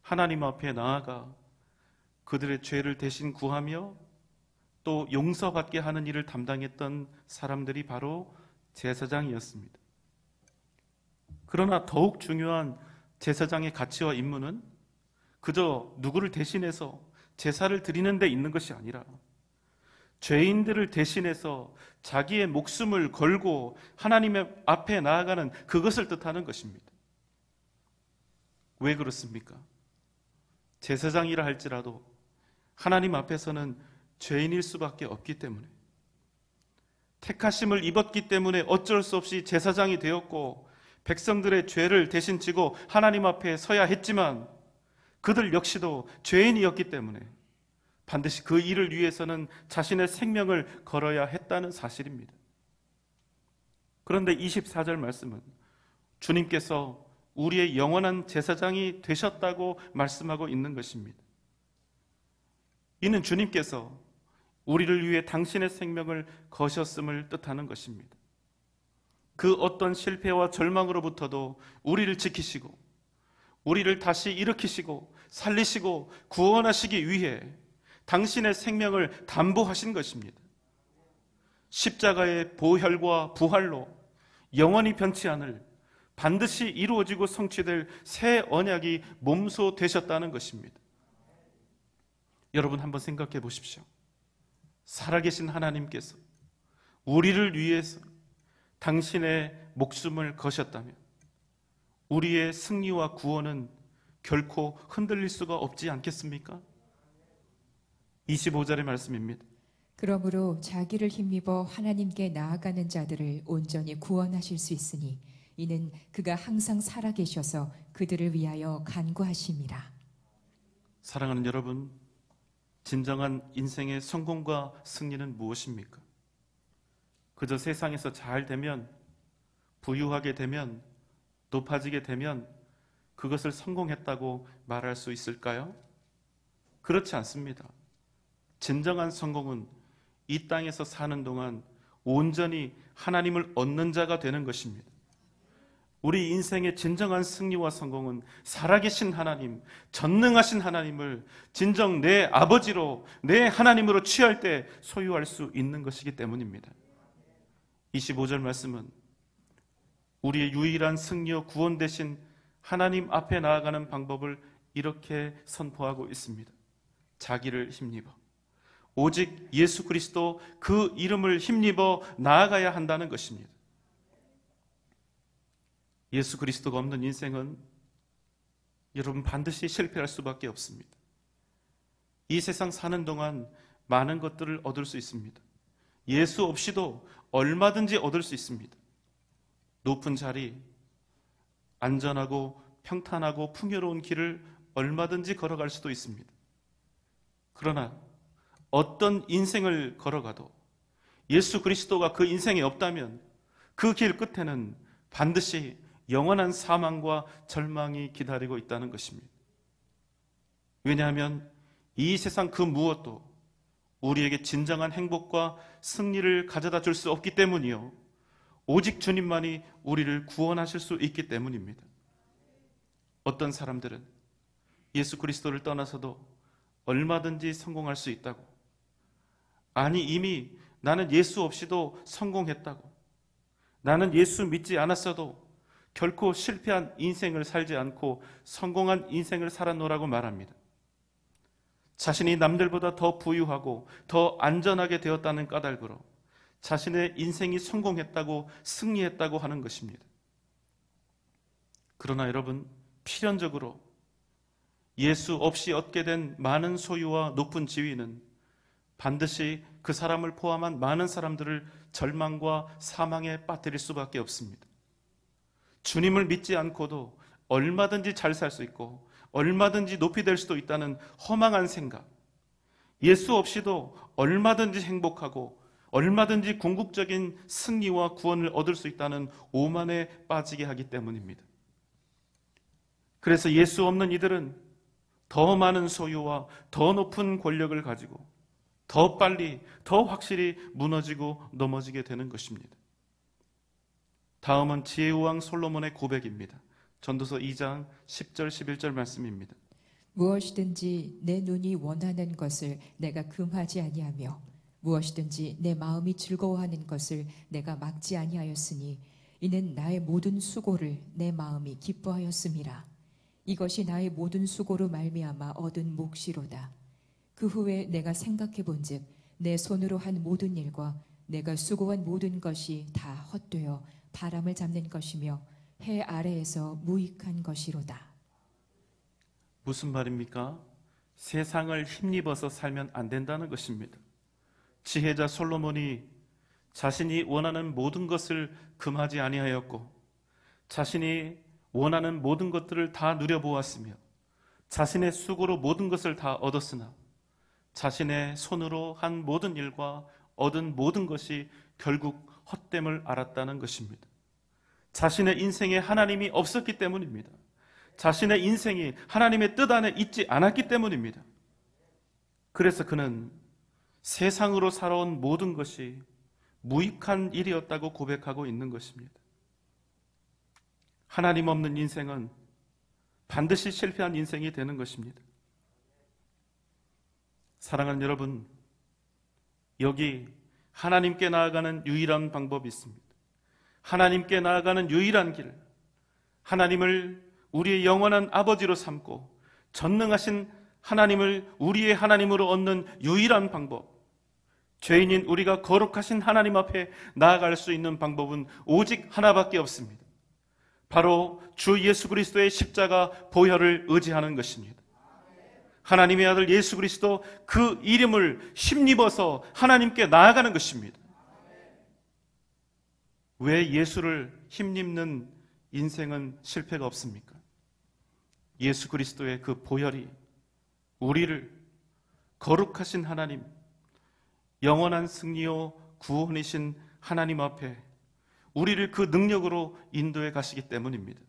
하나님 앞에 나아가 그들의 죄를 대신 구하며 또 용서받게 하는 일을 담당했던 사람들이 바로 제사장이었습니다. 그러나 더욱 중요한 제사장의 가치와 임무는 그저 누구를 대신해서 제사를 드리는 데 있는 것이 아니라 죄인들을 대신해서 자기의 목숨을 걸고 하나님의 앞에 나아가는 그것을 뜻하는 것입니다. 왜 그렇습니까? 제사장이라 할지라도 하나님 앞에서는 죄인일 수밖에 없기 때문에, 택하심을 입었기 때문에 어쩔 수 없이 제사장이 되었고 백성들의 죄를 대신 지고 하나님 앞에 서야 했지만, 그들 역시도 죄인이었기 때문에 반드시 그 일을 위해서는 자신의 생명을 걸어야 했다는 사실입니다. 그런데 24절 말씀은 주님께서 우리의 영원한 제사장이 되셨다고 말씀하고 있는 것입니다. 이는 주님께서 우리를 위해 당신의 생명을 거셨음을 뜻하는 것입니다. 그 어떤 실패와 절망으로부터도 우리를 지키시고 우리를 다시 일으키시고 살리시고 구원하시기 위해 당신의 생명을 담보하신 것입니다. 십자가의 보혈과 부활로 영원히 변치 않을, 반드시 이루어지고 성취될 새 언약이 몸소 되셨다는 것입니다. 여러분, 한번 생각해 보십시오. 살아계신 하나님께서 우리를 위해서 당신의 목숨을 거셨다면 우리의 승리와 구원은 결코 흔들릴 수가 없지 않겠습니까? 25절의 말씀입니다. 그러므로 자기를 힘입어 하나님께 나아가는 자들을 온전히 구원하실 수 있으니 이는 그가 항상 살아계셔서 그들을 위하여 간구하심이라. 사랑하는 여러분, 진정한 인생의 성공과 승리는 무엇입니까? 그저 세상에서 잘 되면, 부유하게 되면, 높아지게 되면 그것을 성공했다고 말할 수 있을까요? 그렇지 않습니다. 진정한 성공은 이 땅에서 사는 동안 온전히 하나님을 얻는 자가 되는 것입니다. 우리 인생의 진정한 승리와 성공은 살아계신 하나님, 전능하신 하나님을 진정 내 아버지로, 내 하나님으로 취할 때 소유할 수 있는 것이기 때문입니다. 25절 말씀은 우리의 유일한 승리와 구원 되신 하나님 앞에 나아가는 방법을 이렇게 선포하고 있습니다. 자기를 힘입어. 오직 예수 그리스도 그 이름을 힘입어 나아가야 한다는 것입니다. 예수 그리스도가 없는 인생은 여러분 반드시 실패할 수밖에 없습니다. 이 세상 사는 동안 많은 것들을 얻을 수 있습니다. 예수 없이도 얼마든지 얻을 수 있습니다. 높은 자리, 안전하고 평탄하고 풍요로운 길을 얼마든지 걸어갈 수도 있습니다. 그러나 어떤 인생을 걸어가도 예수 그리스도가 그 인생에 없다면 그 길 끝에는 반드시 영원한 사망과 절망이 기다리고 있다는 것입니다. 왜냐하면 이 세상 그 무엇도 우리에게 진정한 행복과 승리를 가져다 줄 수 없기 때문이요, 오직 주님만이 우리를 구원하실 수 있기 때문입니다. 어떤 사람들은 예수 그리스도를 떠나서도 얼마든지 성공할 수 있다고, 아니 이미 나는 예수 없이도 성공했다고, 나는 예수 믿지 않았어도 결코 실패한 인생을 살지 않고 성공한 인생을 살아노라고 말합니다. 자신이 남들보다 더 부유하고 더 안전하게 되었다는 까닭으로 자신의 인생이 성공했다고 승리했다고 하는 것입니다. 그러나 여러분, 필연적으로 예수 없이 얻게 된 많은 소유와 높은 지위는 반드시 그 사람을 포함한 많은 사람들을 절망과 사망에 빠뜨릴 수밖에 없습니다. 주님을 믿지 않고도 얼마든지 잘 살 수 있고 얼마든지 높이 될 수도 있다는 허망한 생각, 예수 없이도 얼마든지 행복하고 얼마든지 궁극적인 승리와 구원을 얻을 수 있다는 오만에 빠지게 하기 때문입니다. 그래서 예수 없는 이들은 더 많은 소유와 더 높은 권력을 가지고 더 빨리, 더 확실히 무너지고 넘어지게 되는 것입니다. 다음은 지혜왕 솔로몬의 고백입니다. 전도서 2장 10절 11절 말씀입니다. 무엇이든지 내 눈이 원하는 것을 내가 금하지 아니하며 무엇이든지 내 마음이 즐거워하는 것을 내가 막지 아니하였으니 이는 나의 모든 수고를 내 마음이 기뻐하였음이라. 이것이 나의 모든 수고로 말미암아 얻은 몫이로다. 그 후에 내가 생각해 본즉 내 손으로 한 모든 일과 내가 수고한 모든 것이 다 헛되어 바람을 잡는 것이며 해 아래에서 무익한 것이로다. 무슨 말입니까? 세상을 힘입어서 살면 안 된다는 것입니다. 지혜자 솔로몬이 자신이 원하는 모든 것을 금하지 아니하였고 자신이 원하는 모든 것들을 다 누려보았으며 자신의 수고로 모든 것을 다 얻었으나 자신의 손으로 한 모든 일과 얻은 모든 것이 결국 헛됨을 알았다는 것입니다. 자신의 인생에 하나님이 없었기 때문입니다. 자신의 인생이 하나님의 뜻 안에 있지 않았기 때문입니다. 그래서 그는 세상으로 살아온 모든 것이 무익한 일이었다고 고백하고 있는 것입니다. 하나님 없는 인생은 반드시 실패한 인생이 되는 것입니다. 사랑하는 여러분, 여기 하나님께 나아가는 유일한 방법이 있습니다. 하나님께 나아가는 유일한 길, 하나님을 우리의 영원한 아버지로 삼고 전능하신 하나님을 우리의 하나님으로 얻는 유일한 방법, 죄인인 우리가 거룩하신 하나님 앞에 나아갈 수 있는 방법은 오직 하나밖에 없습니다. 바로 주 예수 그리스도의 십자가 보혈을 의지하는 것입니다. 하나님의 아들 예수 그리스도 그 이름을 힘입어서 하나님께 나아가는 것입니다. 왜 예수를 힘입는 인생은 실패가 없습니까? 예수 그리스도의 그 보혈이 우리를 거룩하신 하나님, 영원한 승리요 구원이신 하나님 앞에 우리를 그 능력으로 인도해 가시기 때문입니다.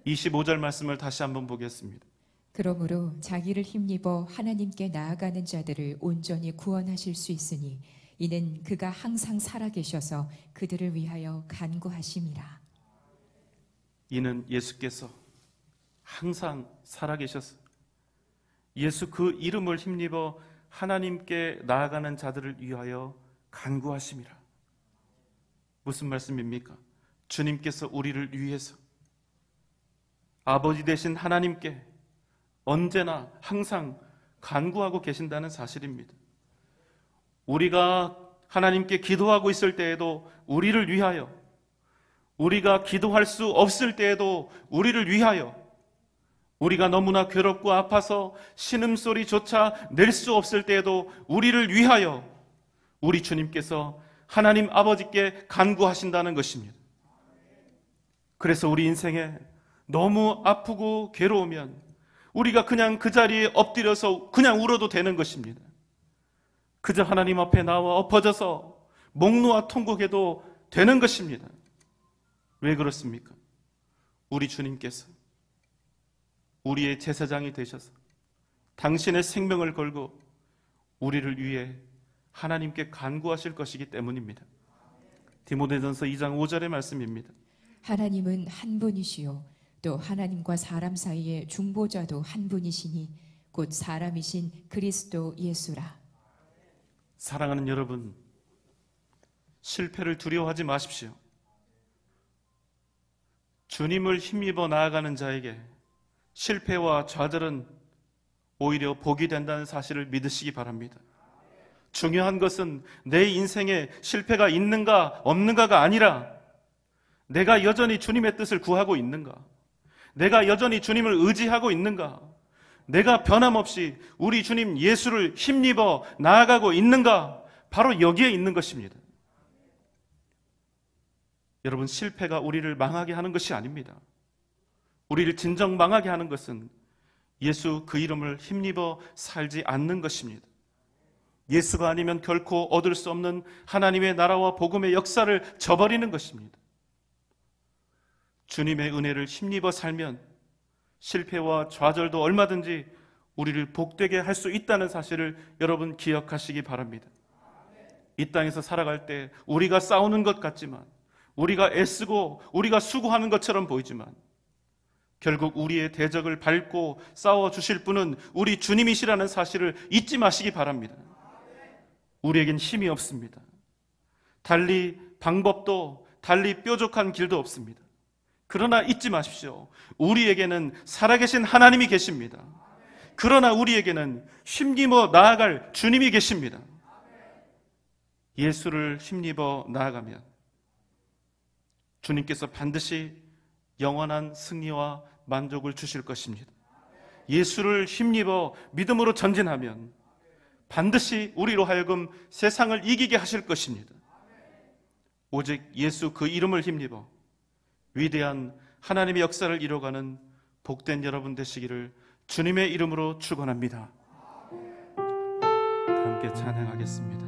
25절 말씀을 다시 한번 보겠습니다. 그러므로 자기를 힘입어 하나님께 나아가는 자들을 온전히 구원하실 수 있으니 이는 그가 항상 살아계셔서 그들을 위하여 간구하심이라. 이는 예수께서 항상 살아계셔서 예수 그 이름을 힘입어 하나님께 나아가는 자들을 위하여 간구하심이라. 무슨 말씀입니까? 주님께서 우리를 위해서 아버지 되신 하나님께 언제나 항상 간구하고 계신다는 사실입니다. 우리가 하나님께 기도하고 있을 때에도 우리를 위하여, 우리가 기도할 수 없을 때에도 우리를 위하여, 우리가 너무나 괴롭고 아파서 신음소리조차 낼 수 없을 때에도 우리를 위하여 우리 주님께서 하나님 아버지께 간구하신다는 것입니다. 그래서 우리 인생에 너무 아프고 괴로우면 우리가 그냥 그 자리에 엎드려서 그냥 울어도 되는 것입니다. 그저 하나님 앞에 나와 엎어져서 목 놓아 통곡해도 되는 것입니다. 왜 그렇습니까? 우리 주님께서 우리의 제사장이 되셔서 당신의 생명을 걸고 우리를 위해 하나님께 간구하실 것이기 때문입니다. 디모데전서 2장 5절의 말씀입니다. 하나님은 한 분이시요 또 하나님과 사람 사이의 중보자도 한 분이시니 곧 사람이신 그리스도 예수라. 사랑하는 여러분, 실패를 두려워하지 마십시오. 주님을 힘입어 나아가는 자에게 실패와 좌절은 오히려 복이 된다는 사실을 믿으시기 바랍니다. 중요한 것은 내 인생에 실패가 있는가 없는가가 아니라 내가 여전히 주님의 뜻을 구하고 있는가, 내가 여전히 주님을 의지하고 있는가, 내가 변함없이 우리 주님 예수를 힘입어 나아가고 있는가, 바로 여기에 있는 것입니다. 여러분, 실패가 우리를 망하게 하는 것이 아닙니다. 우리를 진정 망하게 하는 것은 예수 그 이름을 힘입어 살지 않는 것입니다. 예수가 아니면 결코 얻을 수 없는 하나님의 나라와 복음의 역사를 저버리는 것입니다. 주님의 은혜를 힘입어 살면 실패와 좌절도 얼마든지 우리를 복되게 할 수 있다는 사실을 여러분 기억하시기 바랍니다. 이 땅에서 살아갈 때 우리가 싸우는 것 같지만, 우리가 애쓰고 우리가 수고하는 것처럼 보이지만 결국 우리의 대적을 밟고 싸워주실 분은 우리 주님이시라는 사실을 잊지 마시기 바랍니다. 우리에겐 힘이 없습니다. 달리 방법도, 달리 뾰족한 길도 없습니다. 그러나 잊지 마십시오. 우리에게는 살아계신 하나님이 계십니다. 그러나 우리에게는 힘입어 나아갈 주님이 계십니다. 예수를 힘입어 나아가면 주님께서 반드시 영원한 승리와 만족을 주실 것입니다. 예수를 힘입어 믿음으로 전진하면 반드시 우리로 하여금 세상을 이기게 하실 것입니다. 오직 예수 그 이름을 힘입어 위대한 하나님의 역사를 이뤄가는 복된 여러분 되시기를 주님의 이름으로 축원합니다. 함께 찬양하겠습니다.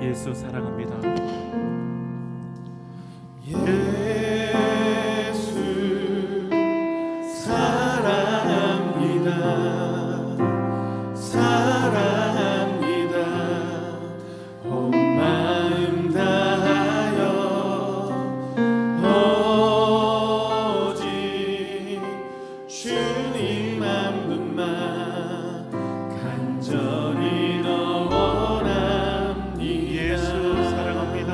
예수 사랑합니다. 예수 사랑합니다. 사랑합니다. 온 마음 다하여 오직 주님 한 분만 간절히 원합니다. 예수 사랑합니다.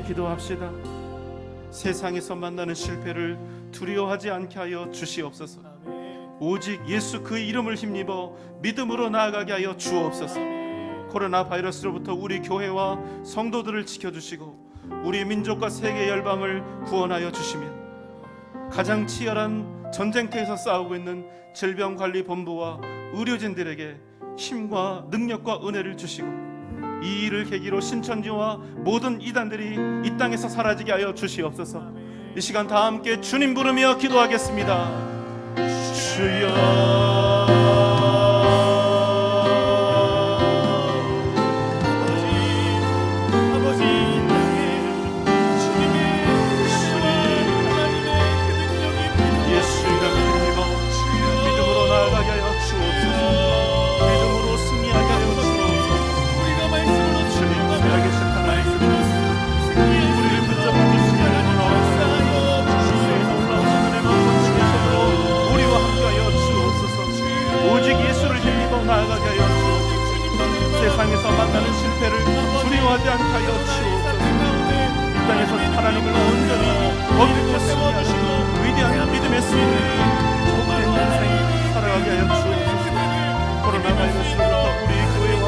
기도합시다. 세상에서 만나는 실패를 두려워하지 않게 하여 주시옵소서. 오직 예수 그 이름을 힘입어 믿음으로 나아가게 하여 주옵소서. 코로나 바이러스로부터 우리 교회와 성도들을 지켜주시고 우리 민족과 세계 열방을 구원하여 주시며 가장 치열한 전쟁터에서 싸우고 있는 질병관리본부와 의료진들에게 힘과 능력과 은혜를 주시고 이 일을 계기로 신천지와 모든 이단들이 이 땅에서 사라지게 하여 주시옵소서. 이 시간 다 함께 주님 부르며 기도하겠습니다. 주여 나아가게 하여 주옵소서. 세상에서 만나는 실패를 두려워하지 않게 하여 주옵소서. 이 땅에서 하나님을 온전히 얻고 승리하시고 위대한 믿음의 승리를 복된 인생 살아가게 하여 주옵소서. 코로나 바이러스로부터 우리 교회와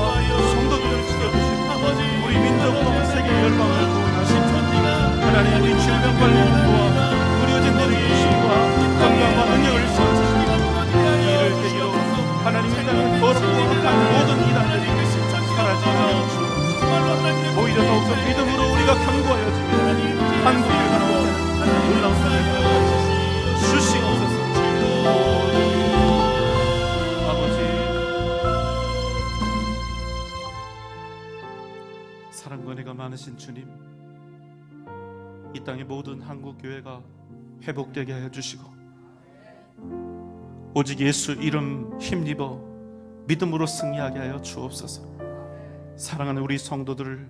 성도들을 지켜주시고 우리 민족과 세계 열방을 구원하시고 하나님 우리 질병관리본부와 의료진들의 힘과 건강과 능력을 주옵소서. 이 일을 계기로 하나님의 땅을 더럽고 한 모든 이단들이 사라지며 주옵소서. 오히려 더욱더 믿음으로 우리가 견고하여지며 한국을 하나님 놀라운 은혜를 주시옵소서. 아버지, 사랑과 은혜가 많으신 주님, 이 땅의 모든 한국교회가 회복되게 하여 주시고 오직 예수 이름 힘입어 믿음으로 승리하게 하여 주옵소서. 사랑하는 우리 성도들을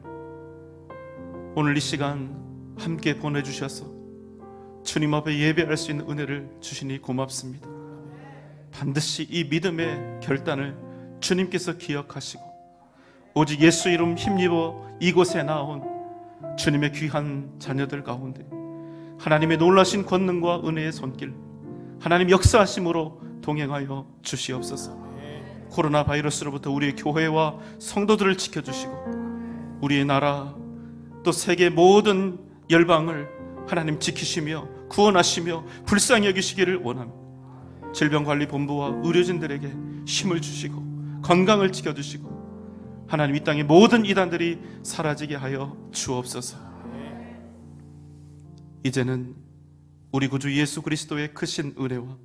오늘 이 시간 함께 보내주셔서 주님 앞에 예배할 수 있는 은혜를 주시니 고맙습니다. 반드시 이 믿음의 결단을 주님께서 기억하시고 오직 예수 이름 힘입어 이곳에 나온 주님의 귀한 자녀들 가운데 하나님의 놀라신 권능과 은혜의 손길, 하나님 역사하심으로 동행하여 주시옵소서. 코로나 바이러스로부터 우리의 교회와 성도들을 지켜주시고 우리의 나라 또 세계 모든 열방을 하나님 지키시며 구원하시며 불쌍히 여기시기를 원합니다. 질병관리본부와 의료진들에게 힘을 주시고 건강을 지켜주시고 하나님 이 땅의 모든 이단들이 사라지게 하여 주옵소서. 이제는 우리 구주 예수 그리스도의 크신 은혜와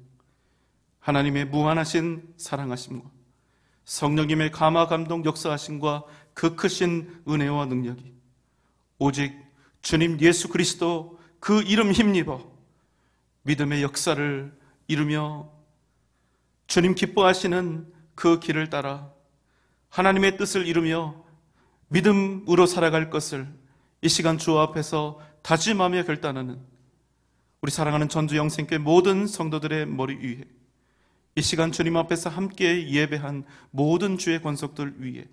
하나님의 무한하신 사랑하심과 성령님의 감화 감동 역사하심과 그 크신 은혜와 능력이 오직 주님 예수 그리스도 그 이름 힘입어 믿음의 역사를 이루며 주님 기뻐하시는 그 길을 따라 하나님의 뜻을 이루며 믿음으로 살아갈 것을 이 시간 주 앞에서 다짐하며 결단하는 우리 사랑하는 전주 영생교회 모든 성도들의 머리 위에 이 시간 주님 앞에서 함께 예배한 모든 주의 권속들 위에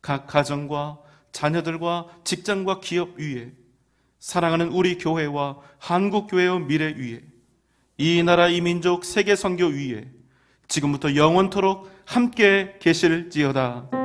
각 가정과 자녀들과 직장과 기업 위에 사랑하는 우리 교회와 한국교회의 미래 위에 이 나라 이 민족 세계 선교 위에 지금부터 영원토록 함께 계실지어다.